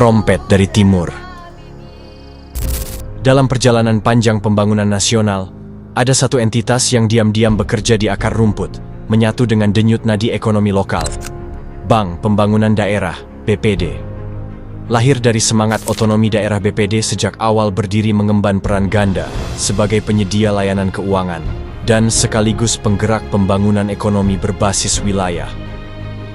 Trompet dari Timur. Dalam perjalanan panjang pembangunan nasional, ada satu entitas yang diam-diam bekerja di akar rumput, menyatu dengan denyut nadi ekonomi lokal. Bank Pembangunan Daerah, BPD. Lahir dari semangat otonomi daerah, BPD sejak awal berdiri mengemban peran ganda sebagai penyedia layanan keuangan dan sekaligus penggerak pembangunan ekonomi berbasis wilayah.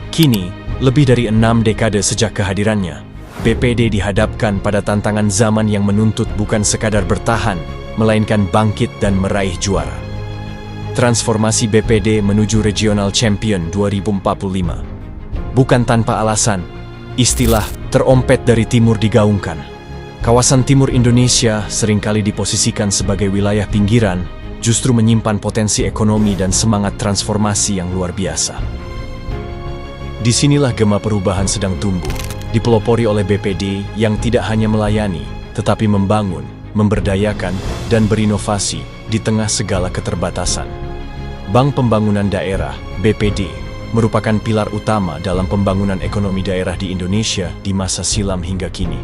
Kini, lebih dari 6 dekade sejak kehadirannya, BPD dihadapkan pada tantangan zaman yang menuntut bukan sekadar bertahan, melainkan bangkit dan meraih juara. Transformasi BPD menuju Regional Champion 2045. Bukan tanpa alasan, istilah terompet dari timur digaungkan. Kawasan timur Indonesia seringkali diposisikan sebagai wilayah pinggiran, justru menyimpan potensi ekonomi dan semangat transformasi yang luar biasa. Disinilah gema perubahan sedang tumbuh, dipelopori oleh BPD yang tidak hanya melayani, tetapi membangun, memberdayakan, dan berinovasi di tengah segala keterbatasan. Bank Pembangunan Daerah, BPD, merupakan pilar utama dalam pembangunan ekonomi daerah di Indonesia di masa silam hingga kini.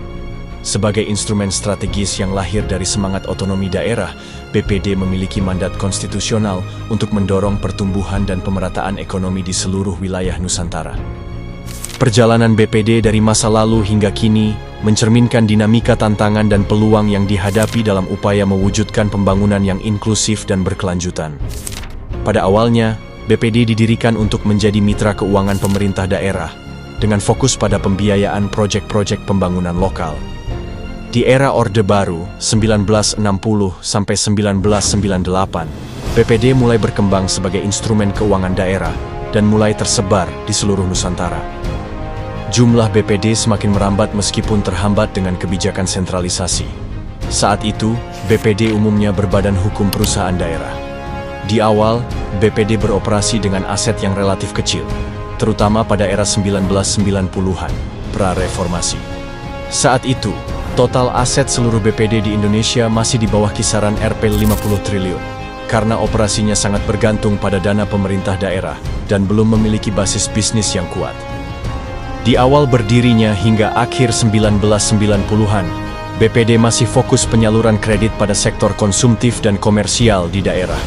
Sebagai instrumen strategis yang lahir dari semangat otonomi daerah, BPD memiliki mandat konstitusional untuk mendorong pertumbuhan dan pemerataan ekonomi di seluruh wilayah Nusantara. Perjalanan BPD dari masa lalu hingga kini mencerminkan dinamika tantangan dan peluang yang dihadapi dalam upaya mewujudkan pembangunan yang inklusif dan berkelanjutan. Pada awalnya, BPD didirikan untuk menjadi mitra keuangan pemerintah daerah, dengan fokus pada pembiayaan proyek-proyek pembangunan lokal. Di era Orde Baru 1960–1998, BPD mulai berkembang sebagai instrumen keuangan daerah dan mulai tersebar di seluruh Nusantara. Jumlah BPD semakin merambat meskipun terhambat dengan kebijakan sentralisasi. Saat itu, BPD umumnya berbadan hukum perusahaan daerah. Di awal, BPD beroperasi dengan aset yang relatif kecil, terutama pada era 1990-an, pra-reformasi. Saat itu, total aset seluruh BPD di Indonesia masih di bawah kisaran Rp 50 triliun, karena operasinya sangat bergantung pada dana pemerintah daerah dan belum memiliki basis bisnis yang kuat. Di awal berdirinya hingga akhir 1990-an, BPD masih fokus penyaluran kredit pada sektor konsumtif dan komersial di daerah.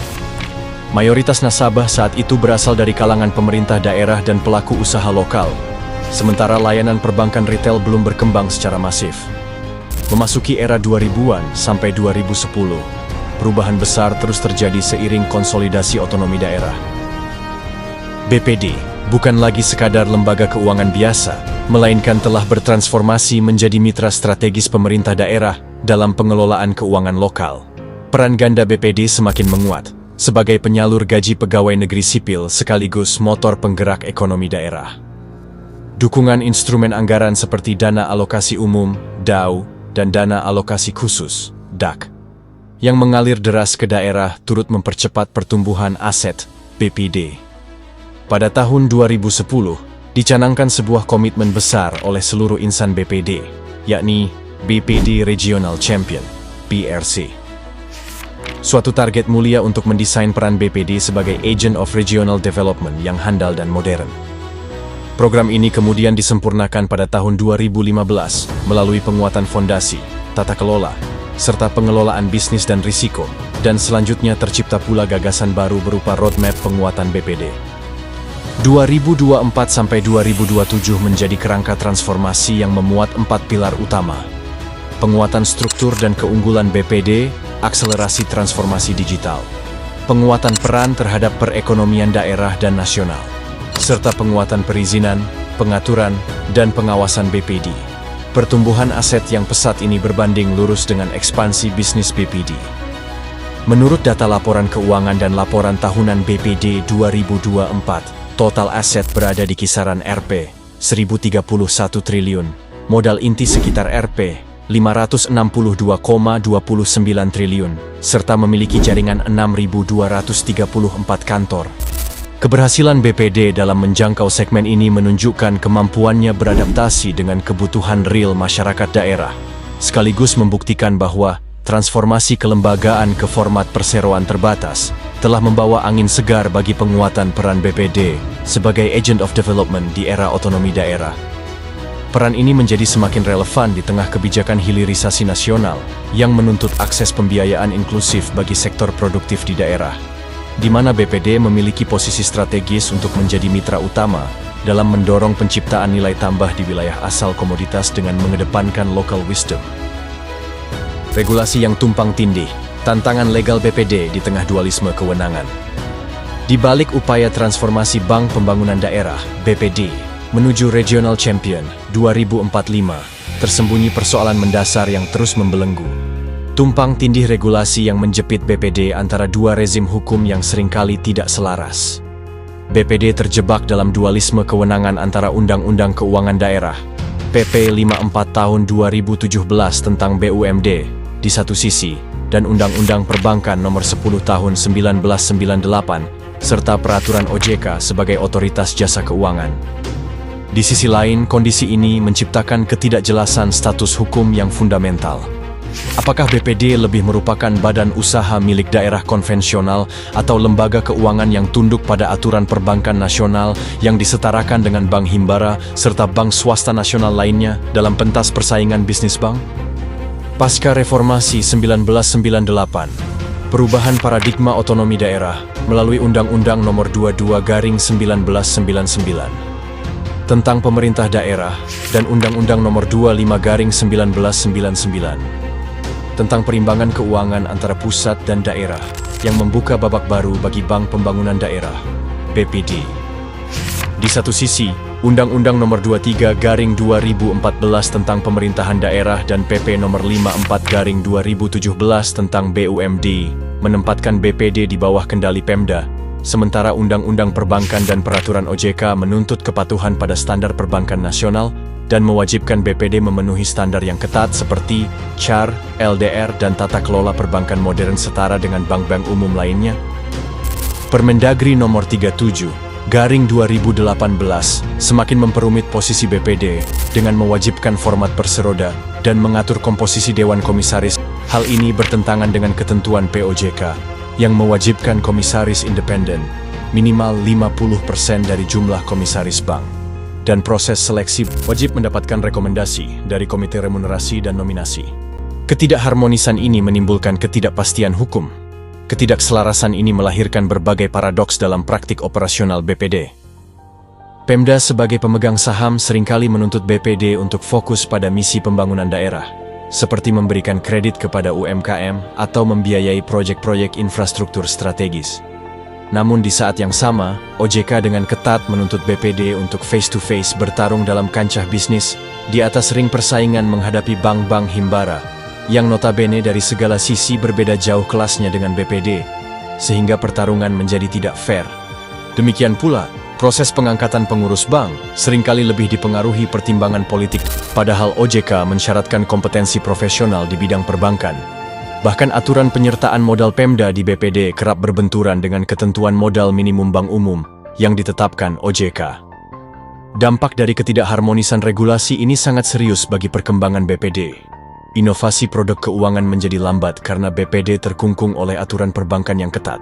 Mayoritas nasabah saat itu berasal dari kalangan pemerintah daerah dan pelaku usaha lokal, sementara layanan perbankan retail belum berkembang secara masif. Memasuki era 2000-an sampai 2010, perubahan besar terus terjadi seiring konsolidasi otonomi daerah. BPD bukan lagi sekadar lembaga keuangan biasa, melainkan telah bertransformasi menjadi mitra strategis pemerintah daerah dalam pengelolaan keuangan lokal. Peran ganda BPD semakin menguat sebagai penyalur gaji pegawai negeri sipil sekaligus motor penggerak ekonomi daerah. Dukungan instrumen anggaran seperti dana alokasi umum, DAU, dan dana alokasi khusus, DAK, yang mengalir deras ke daerah turut mempercepat pertumbuhan aset BPD. Pada tahun 2010, dicanangkan sebuah komitmen besar oleh seluruh insan BPD, yakni BPD Regional Champion, BRC. Suatu target mulia untuk mendesain peran BPD sebagai Agent of Regional Development yang handal dan modern. Program ini kemudian disempurnakan pada tahun 2015 melalui penguatan fondasi, tata kelola, serta pengelolaan bisnis dan risiko, dan selanjutnya tercipta pula gagasan baru berupa roadmap penguatan BPD. 2024–2027 menjadi kerangka transformasi yang memuat 4 pilar utama. Penguatan struktur dan keunggulan BPD, akselerasi transformasi digital, penguatan peran terhadap perekonomian daerah dan nasional, serta penguatan perizinan, pengaturan, dan pengawasan BPD. Pertumbuhan aset yang pesat ini berbanding lurus dengan ekspansi bisnis BPD. Menurut data laporan keuangan dan laporan tahunan BPD 2024, total aset berada di kisaran Rp 1.031 triliun, modal inti sekitar Rp 562,29 triliun, serta memiliki jaringan 6.234 kantor. Keberhasilan BPD dalam menjangkau segmen ini menunjukkan kemampuannya beradaptasi dengan kebutuhan real masyarakat daerah, sekaligus membuktikan bahwa transformasi kelembagaan ke format perseroan terbatas telah membawa angin segar bagi penguatan peran BPD sebagai Agent of Development di era otonomi daerah. Peran ini menjadi semakin relevan di tengah kebijakan hilirisasi nasional yang menuntut akses pembiayaan inklusif bagi sektor produktif di daerah, di mana BPD memiliki posisi strategis untuk menjadi mitra utama dalam mendorong penciptaan nilai tambah di wilayah asal komoditas dengan mengedepankan local wisdom. Regulasi yang tumpang tindih, tantangan legal BPD di tengah dualisme kewenangan. Di balik upaya transformasi Bank Pembangunan Daerah, BPD, menuju Regional Champion 2045, tersembunyi persoalan mendasar yang terus membelenggu. Tumpang tindih regulasi yang menjepit BPD antara dua rezim hukum yang seringkali tidak selaras. BPD terjebak dalam dualisme kewenangan antara Undang-Undang Keuangan Daerah, PP 54 tahun 2017 tentang BUMD, di satu sisi, dan Undang-Undang Perbankan Nomor 10 tahun 1998, serta Peraturan OJK sebagai otoritas jasa keuangan. Di sisi lain, kondisi ini menciptakan ketidakjelasan status hukum yang fundamental. Apakah BPD lebih merupakan badan usaha milik daerah konvensional atau lembaga keuangan yang tunduk pada aturan perbankan nasional yang disetarakan dengan bank himbara serta bank swasta nasional lainnya dalam pentas persaingan bisnis bank? Pasca Reformasi 1998, perubahan paradigma otonomi daerah melalui Undang-Undang Nomor 22/1999 tentang pemerintah daerah dan Undang-Undang Nomor 25/1999 tentang perimbangan keuangan antara pusat dan daerah yang membuka babak baru bagi Bank Pembangunan Daerah, BPD. Di satu sisi, Undang-Undang Nomor 23/2014 tentang pemerintahan daerah dan PP Nomor 54/2017 tentang BUMD menempatkan BPD di bawah kendali Pemda, sementara Undang-Undang Perbankan dan Peraturan OJK menuntut kepatuhan pada standar perbankan nasional dan mewajibkan BPD memenuhi standar yang ketat seperti CAR, LDR, dan tata kelola perbankan modern setara dengan bank-bank umum lainnya. Permendagri Nomor 37/2018 semakin memperumit posisi BPD dengan mewajibkan format berseroda dan mengatur komposisi Dewan Komisaris. Hal ini bertentangan dengan ketentuan POJK yang mewajibkan komisaris independen, minimal 50% dari jumlah komisaris bank. Dan proses seleksi wajib mendapatkan rekomendasi dari Komite Remunerasi dan Nominasi. Ketidakharmonisan ini menimbulkan ketidakpastian hukum. Ketidakselarasan ini melahirkan berbagai paradoks dalam praktik operasional BPD. Pemda sebagai pemegang saham seringkali menuntut BPD untuk fokus pada misi pembangunan daerah, seperti memberikan kredit kepada UMKM atau membiayai proyek-proyek infrastruktur strategis. Namun di saat yang sama, OJK dengan ketat menuntut BPD untuk face-to-face bertarung dalam kancah bisnis di atas ring persaingan menghadapi bank-bank himbara, yang notabene dari segala sisi berbeda jauh kelasnya dengan BPD, sehingga pertarungan menjadi tidak fair. Demikian pula, proses pengangkatan pengurus bank seringkali lebih dipengaruhi pertimbangan politik, padahal OJK mensyaratkan kompetensi profesional di bidang perbankan. Bahkan aturan penyertaan modal Pemda di BPD kerap berbenturan dengan ketentuan modal minimum bank umum yang ditetapkan OJK. Dampak dari ketidakharmonisan regulasi ini sangat serius bagi perkembangan BPD. Inovasi produk keuangan menjadi lambat karena BPD terkungkung oleh aturan perbankan yang ketat.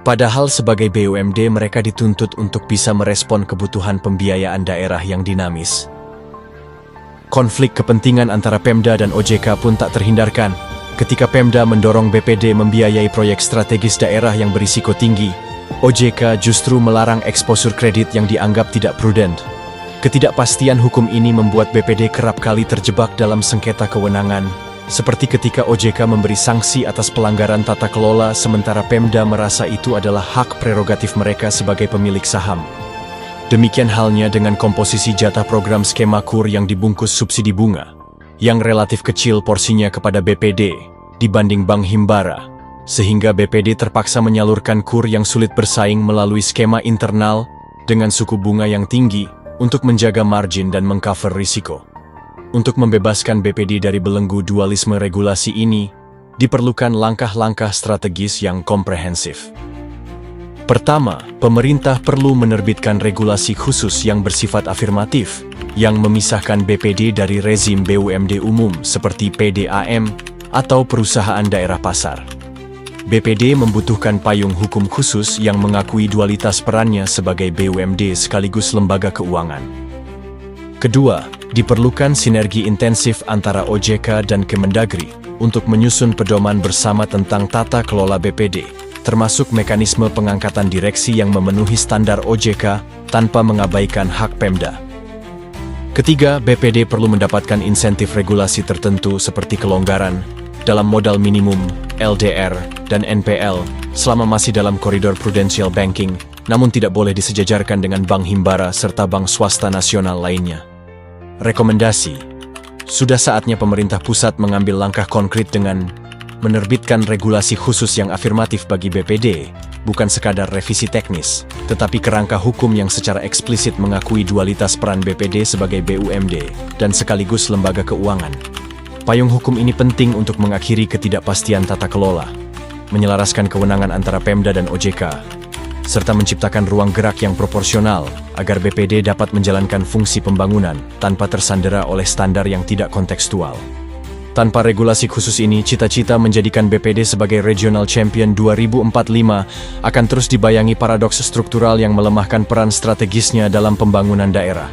Padahal sebagai BUMD mereka dituntut untuk bisa merespon kebutuhan pembiayaan daerah yang dinamis. Konflik kepentingan antara Pemda dan OJK pun tak terhindarkan. Ketika Pemda mendorong BPD membiayai proyek strategis daerah yang berisiko tinggi, OJK justru melarang eksposur kredit yang dianggap tidak prudent. Ketidakpastian hukum ini membuat BPD kerap kali terjebak dalam sengketa kewenangan, seperti ketika OJK memberi sanksi atas pelanggaran tata kelola sementara Pemda merasa itu adalah hak prerogatif mereka sebagai pemilik saham. Demikian halnya dengan komposisi jatah program skema KUR yang dibungkus subsidi bunga, yang relatif kecil porsinya kepada BPD dibanding bank himbara, sehingga BPD terpaksa menyalurkan KUR yang sulit bersaing melalui skema internal dengan suku bunga yang tinggi untuk menjaga margin dan mengcover risiko. Untuk membebaskan BPD dari belenggu dualisme regulasi ini, diperlukan langkah-langkah strategis yang komprehensif. Pertama, pemerintah perlu menerbitkan regulasi khusus yang bersifat afirmatif, yang memisahkan BPD dari rezim BUMD umum seperti PDAM atau perusahaan daerah pasar. BPD membutuhkan payung hukum khusus yang mengakui dualitas perannya sebagai BUMD sekaligus lembaga keuangan. Kedua, Diperlukan sinergi intensif antara OJK dan Kemendagri untuk menyusun pedoman bersama tentang tata kelola BPD, termasuk mekanisme pengangkatan direksi yang memenuhi standar OJK tanpa mengabaikan hak Pemda. Ketiga, BPD perlu mendapatkan insentif regulasi tertentu seperti kelonggaran dalam modal minimum, LDR, dan NPL selama masih dalam koridor prudential banking, namun tidak boleh disejajarkan dengan bank himbara serta bank swasta nasional lainnya. Rekomendasi: sudah saatnya pemerintah pusat mengambil langkah konkret dengan menerbitkan regulasi khusus yang afirmatif bagi BPD, bukan sekadar revisi teknis, tetapi kerangka hukum yang secara eksplisit mengakui dualitas peran BPD sebagai BUMD dan sekaligus lembaga keuangan. Payung hukum ini penting untuk mengakhiri ketidakpastian tata kelola, menyelaraskan kewenangan antara Pemda dan OJK, serta menciptakan ruang gerak yang proporsional agar BPD dapat menjalankan fungsi pembangunan tanpa tersandera oleh standar yang tidak kontekstual. Tanpa regulasi khusus ini, cita-cita menjadikan BPD sebagai Regional Champion 2045 akan terus dibayangi paradoks struktural yang melemahkan peran strategisnya dalam pembangunan daerah.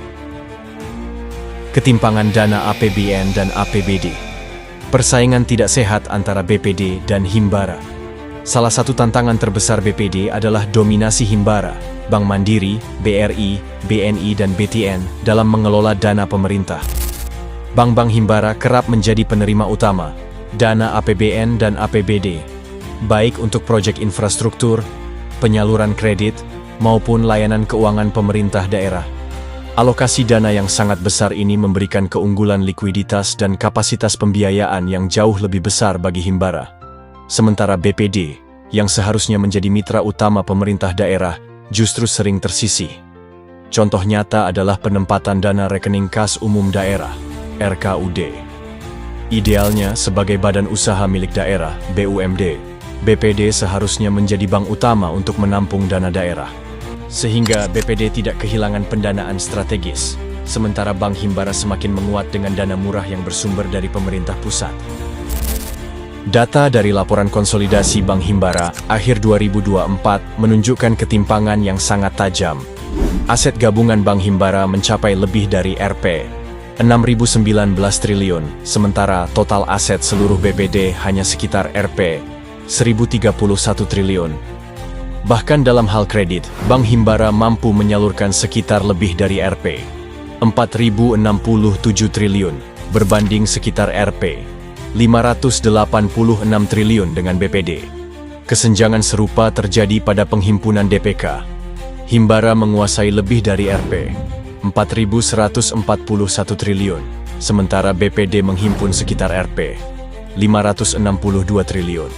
Ketimpangan dana APBN dan APBD. Persaingan tidak sehat antara BPD dan Himbara. Salah satu tantangan terbesar BPD adalah dominasi Himbara, Bank Mandiri, BRI, BNI, dan BTN dalam mengelola dana pemerintah. Bank-bank Himbara kerap menjadi penerima utama dana APBN dan APBD, baik untuk proyek infrastruktur, penyaluran kredit, maupun layanan keuangan pemerintah daerah. Alokasi dana yang sangat besar ini memberikan keunggulan likuiditas dan kapasitas pembiayaan yang jauh lebih besar bagi Himbara. Sementara BPD, yang seharusnya menjadi mitra utama pemerintah daerah, justru sering tersisih. Contoh nyata adalah penempatan dana rekening kas umum daerah, RKUD. Idealnya, sebagai badan usaha milik daerah, BUMD, BPD seharusnya menjadi bank utama untuk menampung dana daerah. Sehingga BPD tidak kehilangan pendanaan strategis, sementara Bank Himbara semakin menguat dengan dana murah yang bersumber dari pemerintah pusat. Data dari laporan konsolidasi Bank Himbara akhir 2024 menunjukkan ketimpangan yang sangat tajam. Aset gabungan Bank Himbara mencapai lebih dari Rp 6.019 triliun, sementara total aset seluruh BPD hanya sekitar Rp 1.031 triliun. Bahkan dalam hal kredit, Bank Himbara mampu menyalurkan sekitar lebih dari Rp 4.067 triliun, berbanding sekitar Rp 586 triliun dengan BPD. Kesenjangan serupa terjadi pada penghimpunan DPK. Himbara menguasai lebih dari Rp 4.141 triliun, sementara BPD menghimpun sekitar Rp 562 triliun.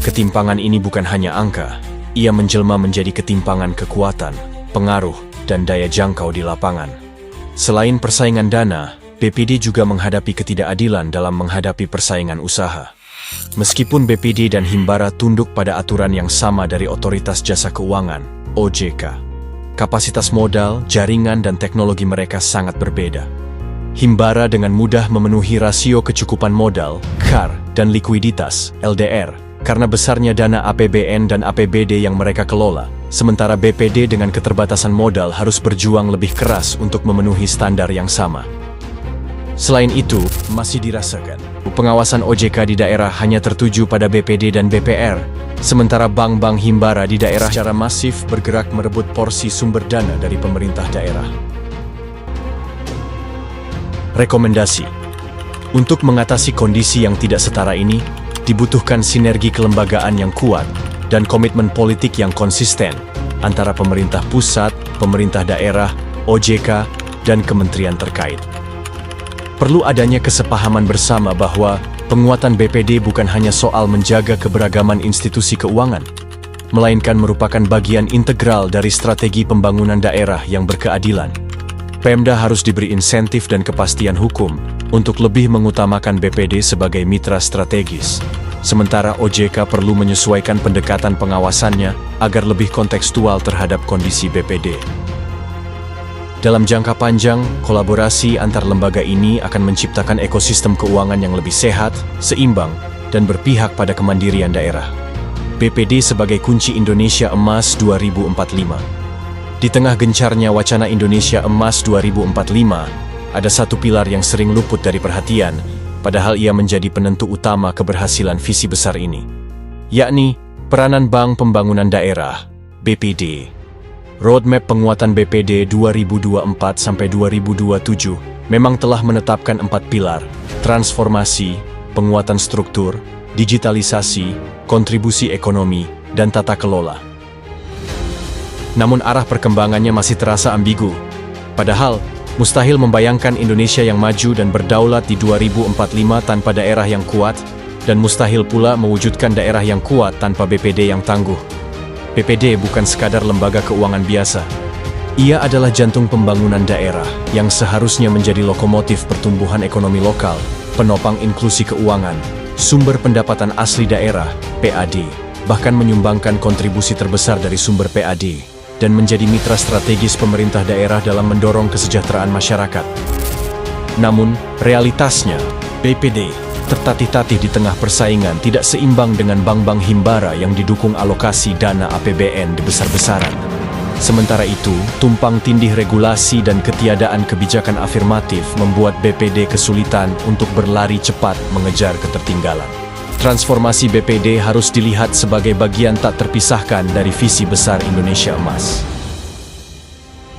Ketimpangan ini bukan hanya angka, ia menjelma menjadi ketimpangan kekuatan, pengaruh, dan daya jangkau di lapangan. Selain persaingan dana, BPD juga menghadapi ketidakadilan dalam menghadapi persaingan usaha. Meskipun BPD dan Himbara tunduk pada aturan yang sama dari Otoritas Jasa Keuangan, OJK, kapasitas modal, jaringan, dan teknologi mereka sangat berbeda. Himbara dengan mudah memenuhi rasio kecukupan modal, KAR, dan likuiditas, LDR, karena besarnya dana APBN dan APBD yang mereka kelola, sementara BPD dengan keterbatasan modal harus berjuang lebih keras untuk memenuhi standar yang sama. Selain itu, masih dirasakan pengawasan OJK di daerah hanya tertuju pada BPD dan BPR, sementara bank-bank Himbara di daerah secara masif bergerak merebut porsi sumber dana dari pemerintah daerah. Rekomendasi: untuk mengatasi kondisi yang tidak setara ini, dibutuhkan sinergi kelembagaan yang kuat dan komitmen politik yang konsisten antara pemerintah pusat, pemerintah daerah, OJK, dan kementerian terkait. Perlu adanya kesepahaman bersama bahwa penguatan BPD bukan hanya soal menjaga keberagaman institusi keuangan, melainkan merupakan bagian integral dari strategi pembangunan daerah yang berkeadilan. Pemda harus diberi insentif dan kepastian hukum untuk lebih mengutamakan BPD sebagai mitra strategis, sementara OJK perlu menyesuaikan pendekatan pengawasannya agar lebih kontekstual terhadap kondisi BPD. Dalam jangka panjang, kolaborasi antar lembaga ini akan menciptakan ekosistem keuangan yang lebih sehat, seimbang, dan berpihak pada kemandirian daerah. BPD sebagai kunci Indonesia Emas 2045. Di tengah gencarnya wacana Indonesia Emas 2045, ada satu pilar yang sering luput dari perhatian, padahal ia menjadi penentu utama keberhasilan visi besar ini, yakni peranan Bank Pembangunan Daerah, BPD. Roadmap penguatan BPD 2024-2027 memang telah menetapkan 4 pilar: transformasi, penguatan struktur, digitalisasi, kontribusi ekonomi, dan tata kelola. Namun arah perkembangannya masih terasa ambigu. Padahal, mustahil membayangkan Indonesia yang maju dan berdaulat di 2045 tanpa daerah yang kuat, dan mustahil pula mewujudkan daerah yang kuat tanpa BPD yang tangguh. BPD bukan sekadar lembaga keuangan biasa. Ia adalah jantung pembangunan daerah yang seharusnya menjadi lokomotif pertumbuhan ekonomi lokal, penopang inklusi keuangan, sumber pendapatan asli daerah, PAD, bahkan menyumbangkan kontribusi terbesar dari sumber PAD, dan menjadi mitra strategis pemerintah daerah dalam mendorong kesejahteraan masyarakat. Namun, realitasnya, BPD tertatih-tatih di tengah persaingan tidak seimbang dengan bank-bank himbara yang didukung alokasi dana APBN besar-besaran. Sementara itu, tumpang tindih regulasi dan ketiadaan kebijakan afirmatif membuat BPD kesulitan untuk berlari cepat mengejar ketertinggalan. Transformasi BPD harus dilihat sebagai bagian tak terpisahkan dari visi besar Indonesia Emas.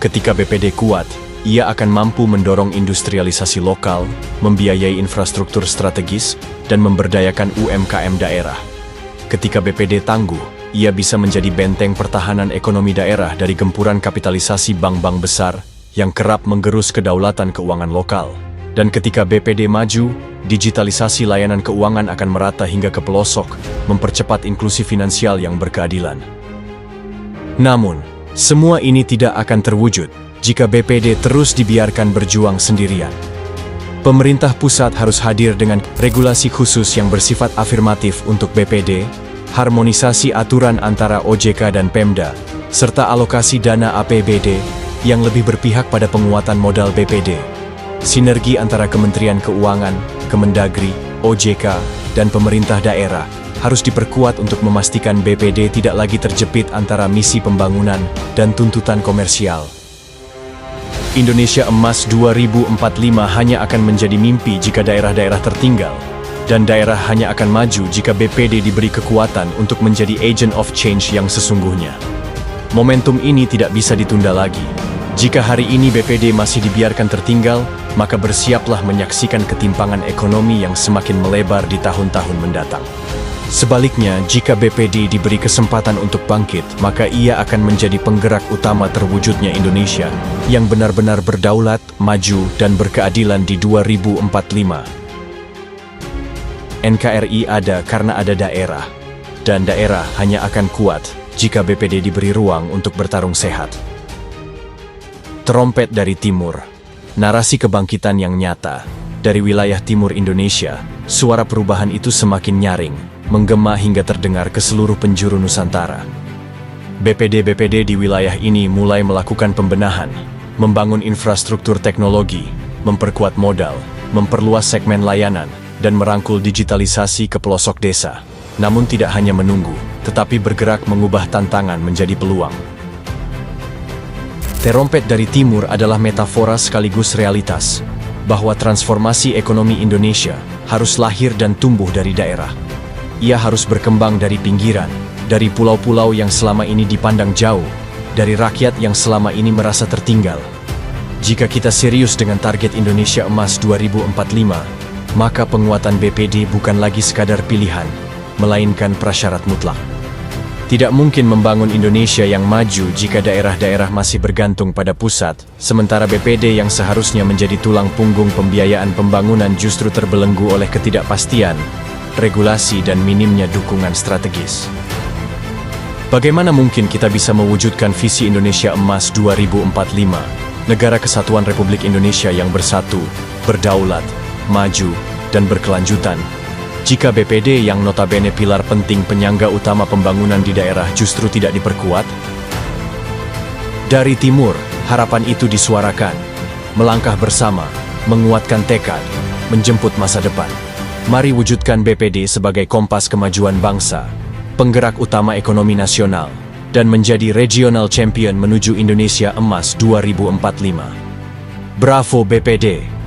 Ketika BPD kuat, ia akan mampu mendorong industrialisasi lokal, membiayai infrastruktur strategis, dan memberdayakan UMKM daerah. Ketika BPD tangguh, ia bisa menjadi benteng pertahanan ekonomi daerah dari gempuran kapitalisasi bank-bank besar yang kerap menggerus kedaulatan keuangan lokal. Dan ketika BPD maju, digitalisasi layanan keuangan akan merata hingga ke pelosok, mempercepat inklusi finansial yang berkeadilan. Namun, semua ini tidak akan terwujud jika BPD terus dibiarkan berjuang sendirian. Pemerintah pusat harus hadir dengan regulasi khusus yang bersifat afirmatif untuk BPD, harmonisasi aturan antara OJK dan Pemda, serta alokasi dana APBD yang lebih berpihak pada penguatan modal BPD. Sinergi antara Kementerian Keuangan, Kemendagri, OJK, dan pemerintah daerah harus diperkuat untuk memastikan BPD tidak lagi terjepit antara misi pembangunan dan tuntutan komersial. Indonesia Emas 2045 hanya akan menjadi mimpi jika daerah-daerah tertinggal, dan daerah hanya akan maju jika BPD diberi kekuatan untuk menjadi agent of change yang sesungguhnya. Momentum ini tidak bisa ditunda lagi. Jika hari ini BPD masih dibiarkan tertinggal, maka bersiaplah menyaksikan ketimpangan ekonomi yang semakin melebar di tahun-tahun mendatang. Sebaliknya, jika BPD diberi kesempatan untuk bangkit, maka ia akan menjadi penggerak utama terwujudnya Indonesia yang benar-benar berdaulat, maju, dan berkeadilan di 2045. NKRI ada karena ada daerah, dan daerah hanya akan kuat jika BPD diberi ruang untuk bertarung sehat. Terompet dari Timur, narasi kebangkitan yang nyata. Dari wilayah timur Indonesia, suara perubahan itu semakin nyaring, menggema hingga terdengar ke seluruh penjuru Nusantara. BPD-BPD di wilayah ini mulai melakukan pembenahan, membangun infrastruktur teknologi, memperkuat modal, memperluas segmen layanan, dan merangkul digitalisasi ke pelosok desa. Namun tidak hanya menunggu, tetapi bergerak mengubah tantangan menjadi peluang. Terompet dari Timur adalah metafora sekaligus realitas, bahwa transformasi ekonomi Indonesia harus lahir dan tumbuh dari daerah. Ia harus berkembang dari pinggiran, dari pulau-pulau yang selama ini dipandang jauh, dari rakyat yang selama ini merasa tertinggal. Jika kita serius dengan target Indonesia Emas 2045, maka penguatan BPD bukan lagi sekadar pilihan, melainkan prasyarat mutlak. Tidak mungkin membangun Indonesia yang maju jika daerah-daerah masih bergantung pada pusat, sementara BPD yang seharusnya menjadi tulang punggung pembiayaan pembangunan justru terbelenggu oleh ketidakpastian, regulasi, dan minimnya dukungan strategis. Bagaimana mungkin kita bisa mewujudkan visi Indonesia Emas 2045, negara kesatuan Republik Indonesia yang bersatu, berdaulat, maju, dan berkelanjutan, jika BPD yang notabene pilar penting penyangga utama pembangunan di daerah justru tidak diperkuat? Dari Timur, harapan itu disuarakan, melangkah bersama, menguatkan tekad, menjemput masa depan. Mari wujudkan BPD sebagai kompas kemajuan bangsa, penggerak utama ekonomi nasional, dan menjadi regional champion menuju Indonesia Emas 2045. Bravo BPD!